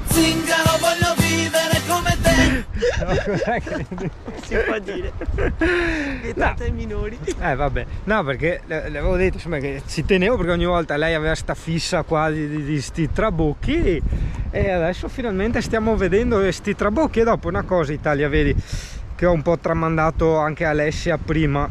Zingaro, voglio vivere come te. No, cos'è che Si può dire. Vietate ai minori. vabbè, no, perché le avevo detto insomma che ci tenevo, perché ogni volta lei aveva sta fissa qua di sti trabocchi, e adesso finalmente stiamo vedendo sti trabocchi. E dopo una cosa, Italia, vedi, che ho un po' tramandato anche a Alessia prima: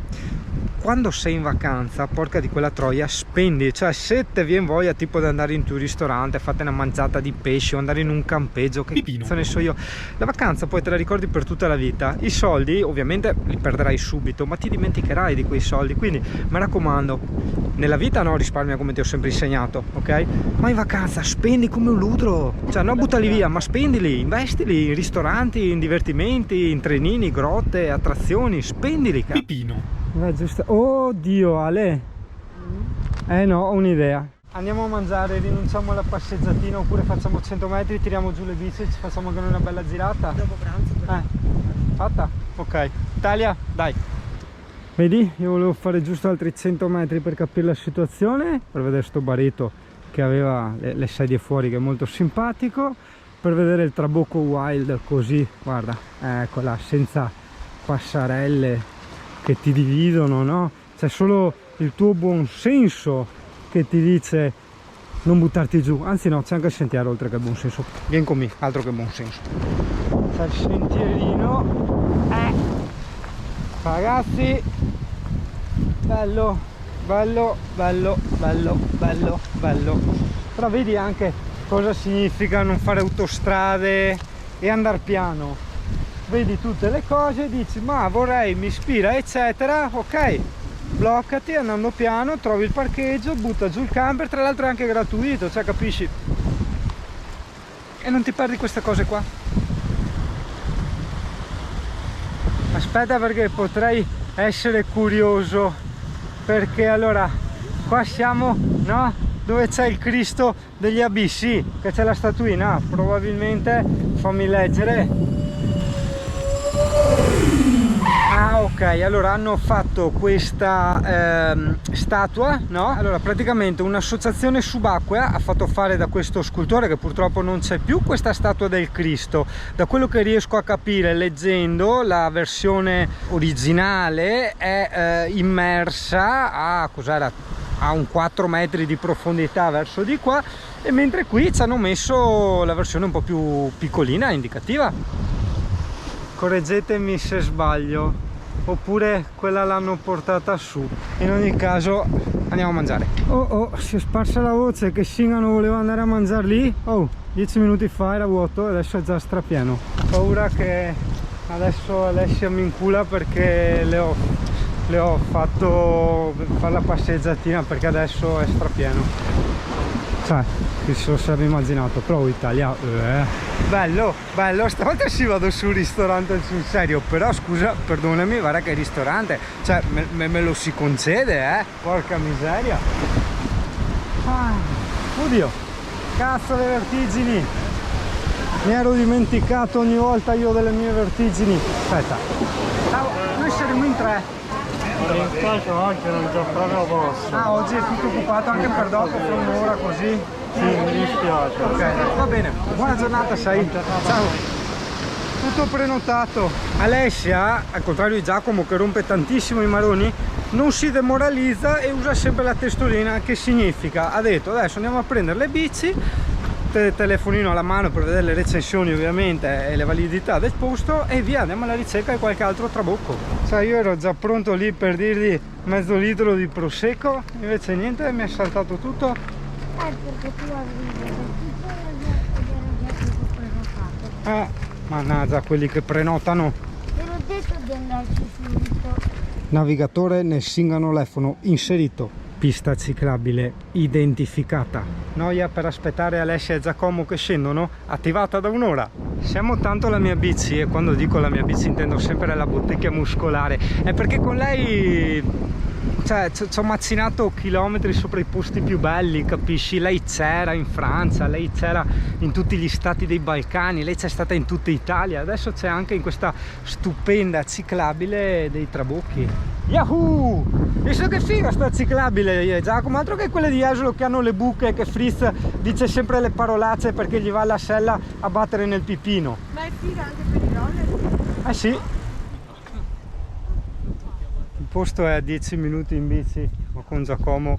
quando sei in vacanza, porca di quella troia, spendi. Cioè, se te viene voglia tipo di andare in un ristorante, fate una mangiata di pesce o andare in un campeggio, che cazzo ne so io, la vacanza poi te la ricordi per tutta la vita. I soldi ovviamente li perderai subito, ma ti dimenticherai di quei soldi. Quindi mi raccomando, nella vita no, risparmia come ti ho sempre insegnato, ok? Ma in vacanza spendi come un ludro. Cioè, non buttali via, ma spendili, investili in ristoranti, in divertimenti, in trenini, grotte, attrazioni, spendili, Pipino. giusto. Oddio, Ale, no, ho un'idea. Andiamo a mangiare, rinunciamo alla passeggiatina, oppure facciamo 100 metri, tiriamo giù le bici, ci facciamo anche una bella girata. Dopo pranzo. Fatta? Ok. Italia, dai. Vedi, io volevo fare giusto altri 100 metri per capire la situazione, per vedere sto baretto che aveva le sedie fuori, che è molto simpatico, per vedere il trabocco wild così, guarda, eccola, senza passerelle che ti dividono, no? C'è solo il tuo buon senso che ti dice non buttarti giù. Anzi no, c'è anche il sentiero oltre che il buon senso. Vieni con me, altro che buon senso. C'è il sentierino. Ragazzi, bello, bello, bello, bello, bello, bello. Però vedi anche cosa significa non fare autostrade e andare piano. Vedi tutte le cose, dici ma vorrei, mi ispira eccetera, ok, bloccati andando piano, trovi il parcheggio, butta giù il camper, tra l'altro è anche gratuito, cioè, capisci? E non ti perdi queste cose qua. Aspetta, perché potrei essere curioso, perché allora qua siamo, no? Dove c'è il Cristo degli Abissi, che c'è la statuina, probabilmente, fammi leggere. Ah, ok, allora hanno fatto questa statua, no? Allora praticamente un'associazione subacquea ha fatto fare da questo scultore, che purtroppo non c'è più, questa statua del Cristo. Da quello che riesco a capire leggendo, la versione originale è immersa a, cos'era, a un 4 metri di profondità verso di qua, e mentre qui ci hanno messo la versione un po' più piccolina, indicativa. Correggetemi se sbaglio, oppure quella l'hanno portata su. In ogni caso andiamo a mangiare. Oh, si è sparsa la voce che Singano voleva andare a mangiare lì. 10 minuti fa era vuoto e adesso è già strapieno. Ho paura che adesso Alessia mi incula, perché le ho fatto fare la passeggiatina, perché adesso è strapieno. Cioè, chi se lo sarebbe immaginato. Però Italia, bello, bello, stavolta si vado sul ristorante sul serio. Però scusa, perdonami, guarda che ristorante, cioè me lo si concede, porca miseria. Oddio, cazzo, le vertigini, mi ero dimenticato ogni volta io delle mie vertigini. Aspetta, noi saremo in 3. In caso oggi non c'ho proprio posto. Oggi è tutto occupato, anche per dopo, per un'ora così? Sì, mi dispiace. Ok, va bene, buona giornata, sai? Ciao. Tutto prenotato. Alessia, al contrario di Giacomo che rompe tantissimo i maroni, non si demoralizza e usa sempre la testolina, che significa, ha detto adesso andiamo a prendere le bici, telefonino alla mano per vedere le recensioni ovviamente e le validità del posto, e via, andiamo alla ricerca di qualche altro trabocco. Sai, io ero già pronto lì per dirgli mezzo litro di prosecco, invece niente, mi ha saltato tutto. Perché tu avevi prenotato. Mannaggia, quelli che prenotano. Te l'ho detto di andarci subito. Navigatore nel singanolefono inserito. Pista ciclabile identificata. Noia per aspettare Alessia e Giacomo che scendono? Attivata da un'ora. Siamo tanto la mia bici, e quando dico la mia bici intendo sempre la bottiglia muscolare. È perché con lei, cioè, ci ho macinato chilometri sopra i posti più belli, capisci? Lei c'era in Francia, lei c'era in tutti gli stati dei Balcani, lei c'è stata in tutta Italia, adesso c'è anche in questa stupenda ciclabile dei Trabocchi. Yahoo! Visto che figa sta ciclabile, Giacomo, altro che quelle di Jesolo che hanno le buche, che Fritz dice sempre le parolacce perché gli va la sella a battere nel pipino. Ma è figa anche per i roller? Eh sì. Il posto è a 10 minuti in bici, ma con Giacomo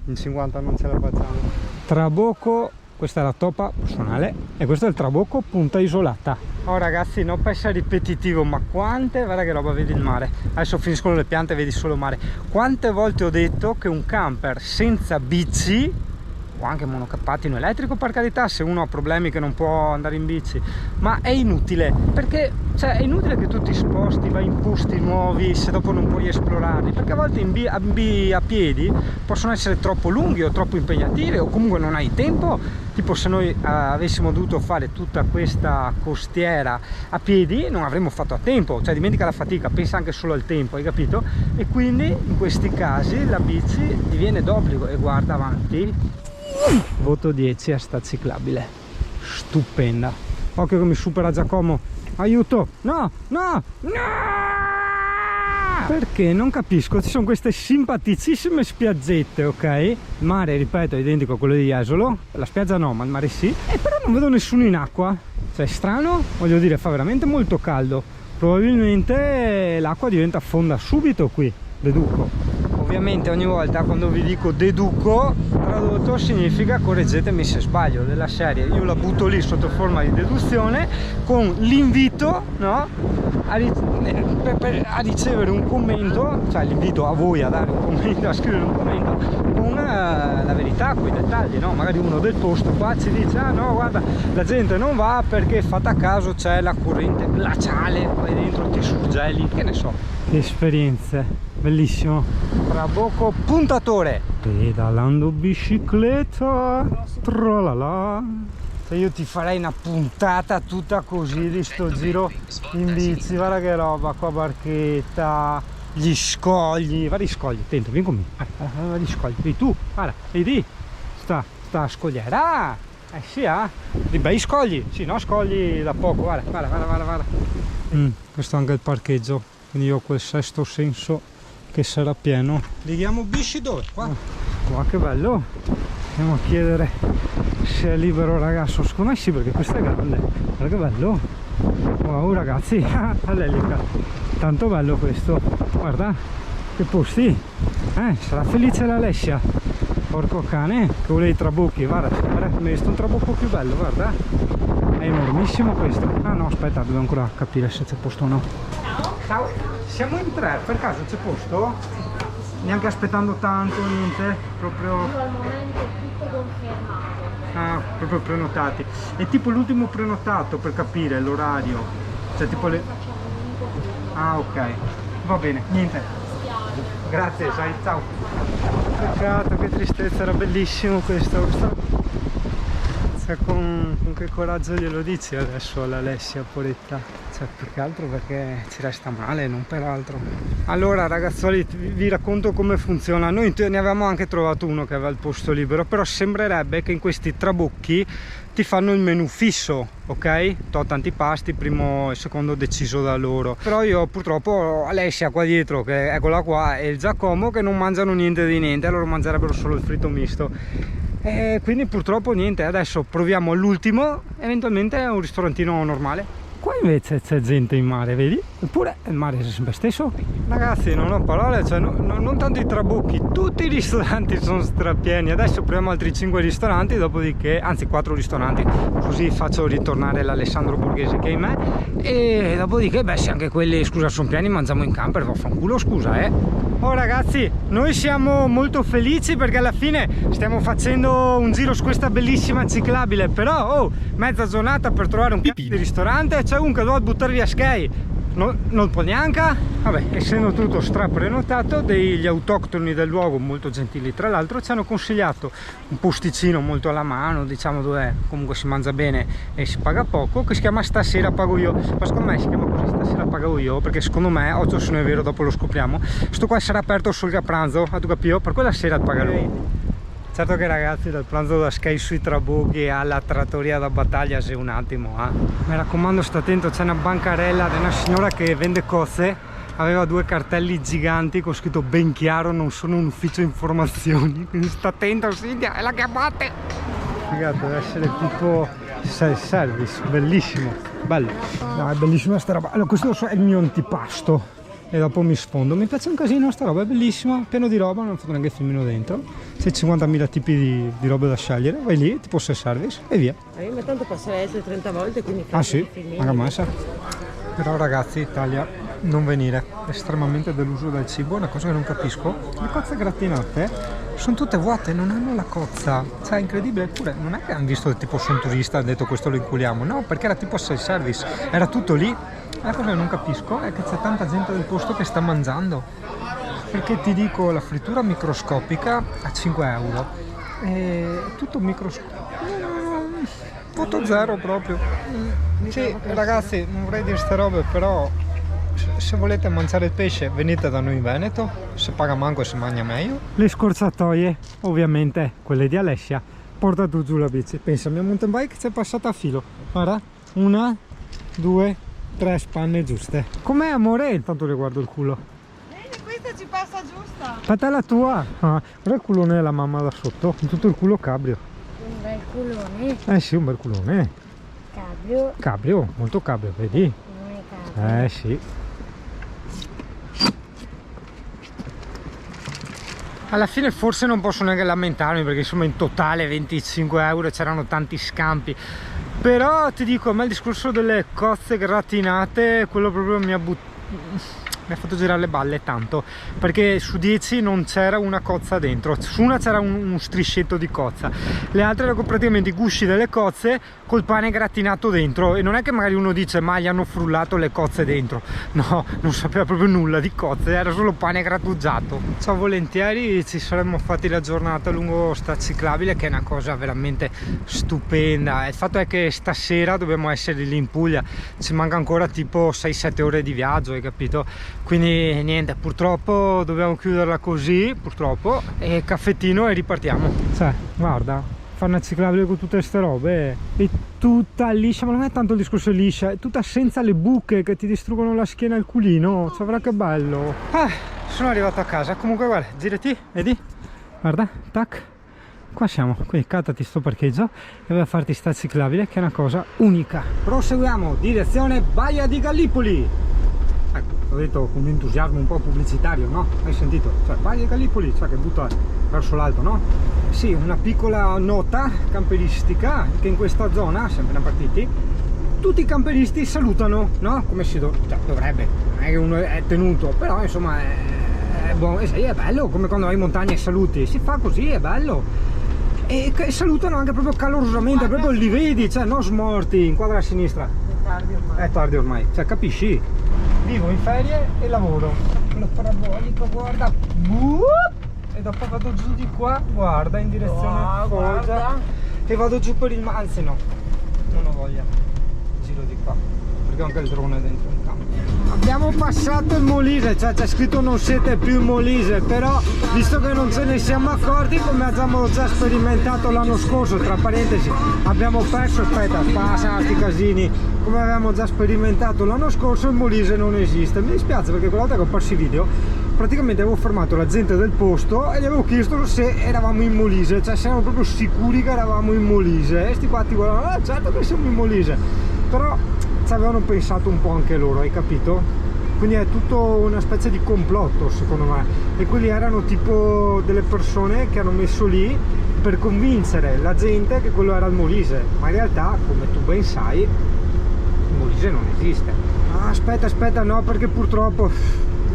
in 50 non ce la facciamo. Trabocco, questa è la toppa personale e questo è il Trabocco Punta Isolata. Oh ragazzi, non per essere ripetitivo, ma quante, guarda che roba, vedi il mare. Adesso finiscono le piante e vedi solo mare. Quante volte ho detto che un camper senza bici, o anche monocapattino elettrico per carità, se uno ha problemi che non può andare in bici, ma è inutile, perché cioè, è inutile che tu ti sposti, vai in posti nuovi se dopo non puoi esplorarli, perché a volte a piedi possono essere troppo lunghi o troppo impegnativi, o comunque non hai tempo. Tipo, se noi avessimo dovuto fare tutta questa costiera a piedi non avremmo fatto a tempo, cioè dimentica la fatica, pensa anche solo al tempo, hai capito? E quindi in questi casi la bici diviene d'obbligo. E guarda avanti, voto 10 a sta ciclabile, stupenda. Occhio che mi supera Giacomo, aiuto, no, no, no! Perché non capisco, ci sono queste simpaticissime spiaggette, ok? Il mare, ripeto, è identico a quello di Jesolo, la spiaggia no, ma il mare sì, e però non vedo nessuno in acqua, cioè è strano, voglio dire, fa veramente molto caldo, probabilmente l'acqua diventa fonda subito qui, deduco. Ovviamente ogni volta quando vi dico deduco, tradotto significa correggetemi se sbaglio, della serie io la butto lì sotto forma di deduzione con l'invito, no? A ricevere un commento, cioè l'invito a voi a dare un commento, a scrivere un commento con la verità, con i dettagli, no? Magari uno del posto qua ci dice ah no guarda la gente non va perché fatta caso c'è la corrente glaciale, vai dentro ti surgeli, che ne so. Che esperienze, bellissimo. Trabocco puntatore, pedalando bicicletta, tralala. Io ti farei una puntata tutta così di sto giro in bici, guarda che roba, qua barchetta, gli scogli, vari scogli, attento, vieni con me, guarda gli scogli, vedi tu, guarda, vedi, sta scogliera, sì di bei scogli, sì no scogli da poco, guarda. Questo è anche il parcheggio, quindi io ho quel sesto senso che sarà pieno. Leghiamo bici dove? Qua, che bello, andiamo a chiedere se è libero ragazzo, secondo me sì perché questo è grande, guarda che bello, wow ragazzi, all'elica, tanto bello questo, guarda che posti, sarà felice l'Alessia, porco cane, che vuole i trabocchi, guarda che mi hai visto un trabocco più bello, guarda, è enormissimo questo, ah no aspetta, devo ancora capire se c'è posto o no. Ciao, siamo in 3, per caso c'è posto? Neanche aspettando tanto, niente, proprio... Io al momento è tutto confermato. Ah, proprio prenotati. E tipo l'ultimo prenotato per capire l'orario, cioè tipo le... Ah ok, va bene, niente. Grazie, sai, ciao. Peccato, che tristezza, era bellissimo questo. Cioè, con che coraggio glielo dici adesso all'Alessia, poretta? Cioè, più che altro perché ci resta male, non per altro. Allora ragazzoli, vi racconto come funziona. Noi ne avevamo anche trovato uno che aveva il posto libero, però sembrerebbe che in questi trabocchi ti fanno il menù fisso, ok? Tot antipasti, primo e secondo deciso da loro. Però io purtroppo ho Alessia qua dietro, che eccola qua, e il Giacomo che non mangiano niente di niente, loro mangerebbero solo il fritto misto. E quindi purtroppo niente, adesso proviamo l'ultimo, eventualmente un ristorantino normale. Qua invece c'è gente in mare, vedi? Eppure il mare è sempre stesso. Ragazzi, non ho parole, cioè non tanto i trabocchi, tutti i ristoranti sono strapieni. Adesso proviamo altri 5 ristoranti, dopodiché, anzi 4 ristoranti, così faccio ritornare l'Alessandro Borghese che è in me. E dopodiché, beh, se anche quelli, scusa, sono pieni, mangiamo in camper, vaffanculo, scusa, Oh ragazzi, noi siamo molto felici perché alla fine stiamo facendo un giro su questa bellissima ciclabile, però mezza giornata per trovare un di ristorante, c'è un che doveva buttare via Sky, non può neanche. Vabbè, essendo tutto straprenotato, degli autoctoni del luogo, molto gentili tra l'altro, ci hanno consigliato un posticino molto alla mano, diciamo, dove comunque si mangia bene e si paga poco, che si chiama Stasera Pago Io. Ma secondo me si chiama così, Stasera Pago Io, perché secondo me, oggi se non è vero, dopo lo scopriamo, sto qua sarà aperto solo a pranzo, a tu capito? Per quella sera pagherò. Certo che ragazzi, dal pranzo da Sky sui trabocchi alla trattoria da battaglia se un attimo, Mi raccomando, sta attento, c'è una bancarella di una signora che vende cozze aveva due cartelli giganti con scritto ben chiaro non sono un ufficio informazioni, quindi sta attento Silvia e la chiamate. Ragazzi, deve essere tipo self-service, bellissimo, bello. No, è bellissima sta roba. Allora, questo è il mio antipasto e dopo mi sfondo. Mi piace un casino sta roba, è bellissima, pieno di roba, non ho fatto neanche il filmino dentro. C'è 50.000 tipi di robe da scegliere, vai lì, tipo self-service e via. Ma tanto passerei altre 30 volte, quindi Ah sì, anche massa. Però ragazzi, Italia, non venire, estremamente deluso dal cibo, è una cosa che non capisco. Le cozze gratinate sono tutte vuote, non hanno la cozza, cioè è incredibile. Eppure non è che hanno visto tipo sono turista, hanno detto questo lo inculiamo, no, perché era tipo self-service, era tutto lì. La cosa che non capisco è che c'è tanta gente del posto che sta mangiando, perché ti dico, la frittura microscopica a 5 euro, è tutto microscopico, voto zero proprio. Sì, ragazzi, non vorrei dire ste robe, però se volete mangiare il pesce venite da noi in Veneto, se paga manco e si mangia meglio. Le scorciatoie, ovviamente quelle di Alessia, porta tu giù la bici. Pensa, mia mountain bike c'è passata a filo, guarda, 1, 2, 3 spanne giuste. Com'è amore? Intanto le guardo il culo. Vedi, questa ci passa giusta. Aspetta la tua. Ah, guarda il culone della mamma da sotto, tutto il culo cabrio. Un bel culone. Eh sì, un bel culone. Cabrio. Cabrio, molto cabrio, vedi? Non è cabrio. Eh sì. Alla fine forse non posso neanche lamentarmi, perché insomma in totale 25 euro, c'erano tanti scampi. Però ti dico, a me il discorso delle cozze gratinate, quello proprio mi ha fatto girare le balle tanto, perché su 10 non c'era una cozza dentro, su una c'era uno striscetto di cozza, le altre erano praticamente i gusci delle cozze col pane gratinato dentro. E non è che magari uno dice ma gli hanno frullato le cozze dentro, no, non sapeva proprio nulla di cozze, era solo pane grattugiato. Ciao, volentieri ci saremmo fatti la giornata lungo sta ciclabile, che è una cosa veramente stupenda. Il fatto è che stasera dobbiamo essere lì in Puglia, ci manca ancora tipo 6-7 ore di viaggio, hai capito? Quindi niente, purtroppo dobbiamo chiuderla così, purtroppo, e caffettino e ripartiamo. Cioè, guarda, fare una ciclabile con tutte queste robe è tutta liscia, ma non è tanto il discorso liscia, è tutta senza le buche che ti distruggono la schiena e il culino. Cioè, guarda che bello. Sono arrivato a casa, comunque guarda, girati, vedi? Guarda, tac, qua siamo, quindi catati sto parcheggio e vai a farti sta ciclabile, che è una cosa unica. Proseguiamo, direzione Baia di Gallipoli. Ecco, l'ho detto con un entusiasmo un po' pubblicitario, no? Hai sentito? Cioè, Baia di Gallipoli, cioè che butta verso l'alto, no? Sì, una piccola nota camperistica, che in questa zona, sempre da partiti, tutti i camperisti salutano, no? Come si dovrebbe, non è che uno è tenuto, però insomma è buono, è bello, come quando vai in montagna e saluti, si fa così, è bello. E salutano anche proprio calorosamente, proprio li vedi, cioè non smorti. Inquadra a sinistra. È tardi ormai, cioè capisci? Vivo in ferie e lavoro. Lo parabolico, guarda, e dopo vado giù di qua, guarda, in direzione Foggia, e vado giù per il anzi no, non ho voglia, giro di qua, perché ho anche il drone dentro in campo. Abbiamo passato il Molise, cioè c'è scritto non siete più in Molise, però visto che non ce ne siamo accorti, come abbiamo già sperimentato l'anno scorso, tra parentesi abbiamo perso, aspetta, passano sti casini, come avevamo già sperimentato l'anno scorso, il Molise non esiste. Mi dispiace perché quella volta che ho perso i video praticamente avevo fermato la gente del posto e gli avevo chiesto se eravamo in Molise, cioè se erano proprio sicuri che eravamo in Molise, e sti qua ti guardano, certo che siamo in Molise, però ci avevano pensato un po' anche loro, hai capito? Quindi è tutto una specie di complotto secondo me, e quelli erano tipo delle persone che hanno messo lì per convincere la gente che quello era il Molise, ma in realtà, come tu ben sai, il Molise non esiste. Aspetta, no, perché purtroppo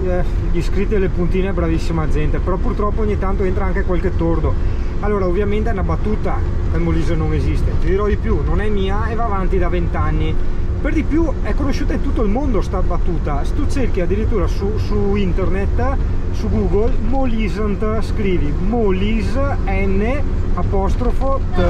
gli iscritti e le puntine, bravissima gente, però purtroppo ogni tanto entra anche qualche tordo. Allora, ovviamente è una battuta che il Molise non esiste, ti dirò di più, non è mia e va avanti da 20 anni. Per di più è conosciuta in tutto il mondo sta battuta. Se tu cerchi addirittura su internet, su Google, Molisant, scrivi Molise N apostrofo T.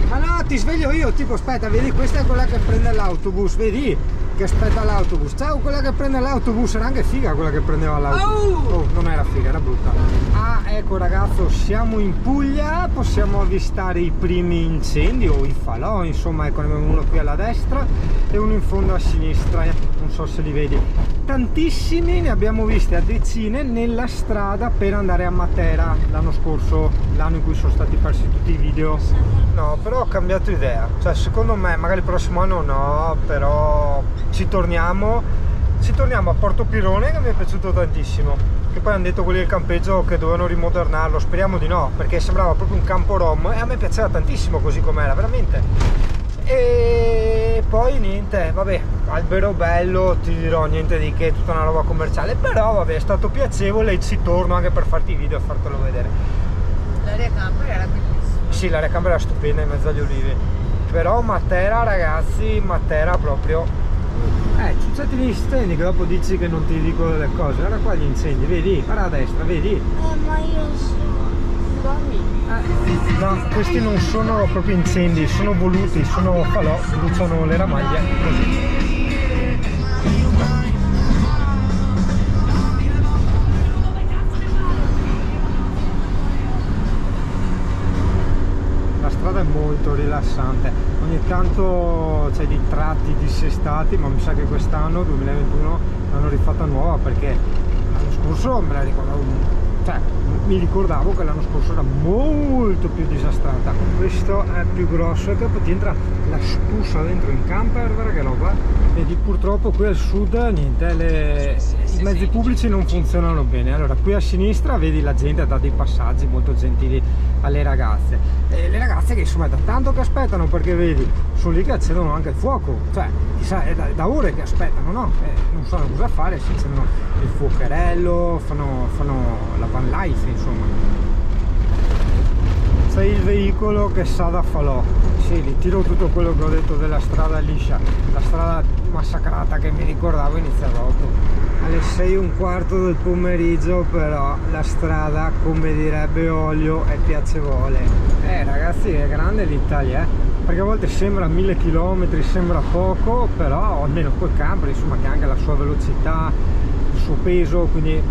Ah no, ti sveglio io, tipo aspetta, vedi, questa è quella che prende l'autobus, vedi? Che aspetta l'autobus. Ciao, quella che prende l'autobus, era anche figa quella che prendeva l'autobus. Oh, non era figa, era brutta. Ah, ecco ragazzo, siamo in Puglia, possiamo avvistare i primi incendi o i falò, insomma, ecco, ne abbiamo uno qui alla destra e uno in fondo a sinistra, non so se li vedi. tantissimi ne abbiamo visti a decine nella strada per andare a Matera l'anno scorso, l'anno in cui sono stati persi tutti i video. No, però ho cambiato idea, cioè secondo me magari il prossimo anno no, però ci torniamo a Porto Pirone, che mi è piaciuto tantissimo, che poi hanno detto quelli del campeggio che dovevano rimodernarlo, speriamo di no, perché sembrava proprio un campo rom e a me piaceva tantissimo così com'era, veramente. E poi niente, vabbè, albero bello, ti dirò, niente di che, tutta una roba commerciale, però vabbè, è stato piacevole e ci torno anche per farti video e fartelo vedere. L'area camper era bellissima. Sì, l'area camper era stupenda in mezzo agli ulivi, però Matera, ragazzi, Matera proprio... ciucciati gli stendi che dopo dici che non ti dico delle cose. Guarda qua gli incendi, vedi? Guarda a destra, vedi? Ma io No, questi non sono proprio incendi, sono voluti, sono falò, bruciano le ramaglie, così. La strada è molto rilassante, ogni tanto c'è dei tratti dissestati, ma mi sa che quest'anno, 2021, l'hanno rifatta nuova, perché l'anno scorso me la ricordavo, cioè mi ricordavo che l'anno scorso era molto più disastrata. Questo è più grosso e che poi ti entra la spuzza dentro in camper, guarda che roba. Vedi, purtroppo qui al sud niente, i mezzi pubblici non funzionano bene. Allora qui a sinistra vedi la gente dà dei passaggi molto gentili alle ragazze, e le ragazze che insomma è da tanto che aspettano, perché vedi sono lì che accendono anche il fuoco, cioè chissà, è da ore che aspettano, no? Non sanno cosa fare, si accendono il fuocherello, fanno la van life, insomma. C'è il veicolo che sa da falò, sì, gli tiro tutto quello che ho detto della strada liscia, la strada massacrata che mi ricordavo inizia dopo. Alle 6:15 del pomeriggio però la strada, come direbbe Olio, è piacevole. Ragazzi, è grande l'Italia, perché a volte sembra 1000 km, sembra poco, però almeno col camper, insomma, che ha anche la sua velocità, il suo peso, quindi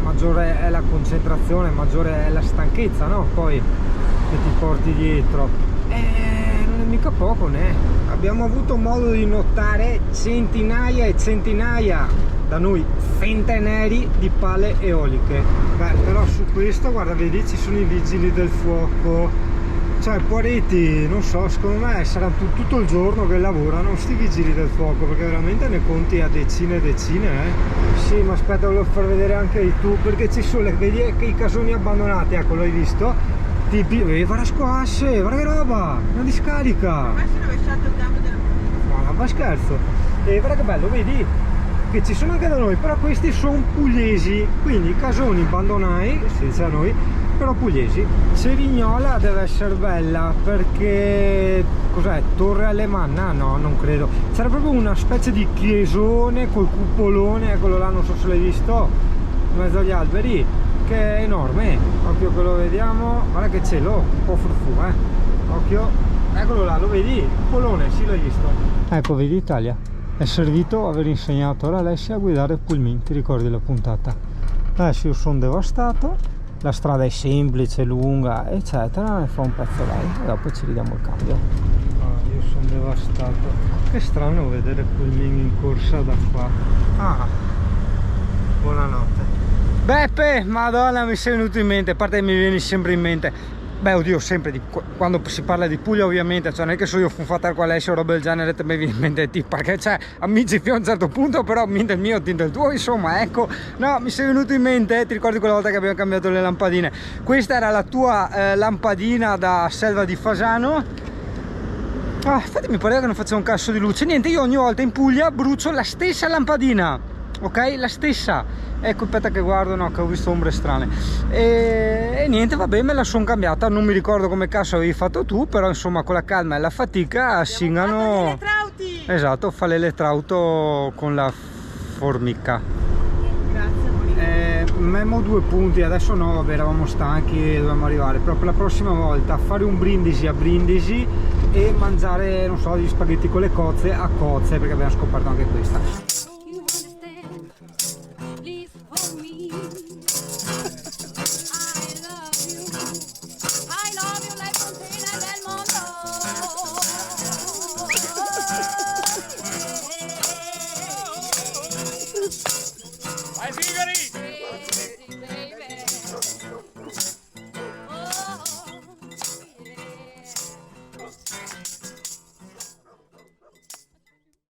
maggiore è la concentrazione, maggiore è la stanchezza, no? Poi che ti porti dietro, non è mica poco, né? Abbiamo avuto modo di notare centinaia e centinaia, da noi centenari, di pale eoliche. Beh, però su questo, guarda, vedi, ci sono i vigili del fuoco, cioè Poretti, non so, secondo me saranno tutto il giorno che lavorano sti vigili del fuoco, perché veramente ne conti a decine e decine, Sì, ma aspetta, volevo far vedere anche tu, perché ci sono, vedi che i casoni abbandonati, ecco, l'hai visto? Guarda squasse, guarda che roba, una discarica. Ma se rovesciato il cambio del... Ma non scherzo. E guarda che bello, vedi che ci sono anche da noi, però questi sono pugliesi, quindi casoni abbandonati, si dice a noi, però pugliesi. Cerignola deve essere bella, perché cos'è? Torre Alemanna? No, non credo. C'era proprio una specie di chiesone col cupolone, eccolo là, non so se l'hai visto, in mezzo agli alberi, che è enorme. Occhio che lo vediamo, guarda che cielo, un po' fruffu, occhio, eccolo là, lo vedi? Il cupolone, sì, l'hai visto. Ecco, vedi Italia. È servito aver insegnato ad Alessia a guidare Pullman, ti ricordi la puntata? Adesso io sono devastato, la strada è semplice, lunga, eccetera, ne fa un pezzo lei e dopo ci ridiamo il cambio. Io sono devastato. Che strano vedere Pullman in corsa da qua. Buonanotte. Beppe, madonna, mi sei venuto in mente, a parte che mi vieni sempre in mente. Beh, oddio, sempre quando si parla di Puglia, ovviamente, cioè non è che sono io funfatare qua Alessio o roba del genere, mi viene in mente ti, perché c'è amici fino a un certo punto, però mente il mio, tinto il tuo, insomma, ecco. No, mi sei venuto in mente, ti ricordi quella volta che abbiamo cambiato le lampadine? Questa era la tua lampadina da Selva di Fasano. Infatti mi pareva che non faceva un cazzo di luce. Niente, io ogni volta in Puglia brucio la stessa lampadina, ok? La stessa. Ecco, aspetta che guardo, no, che ho visto ombre strane. E niente, vabbè, me la sono cambiata. Non mi ricordo come cazzo avevi fatto tu, però insomma con la calma e la fatica singano. Esatto, fa l'elettrauto con la formica. Grazie, Memo 2 punti, adesso no, vabbè, eravamo stanchi e dovevamo arrivare, però per la prossima volta fare un brindisi a Brindisi e mangiare, non so, gli spaghetti con le cozze a cozze, perché abbiamo scoperto anche questa.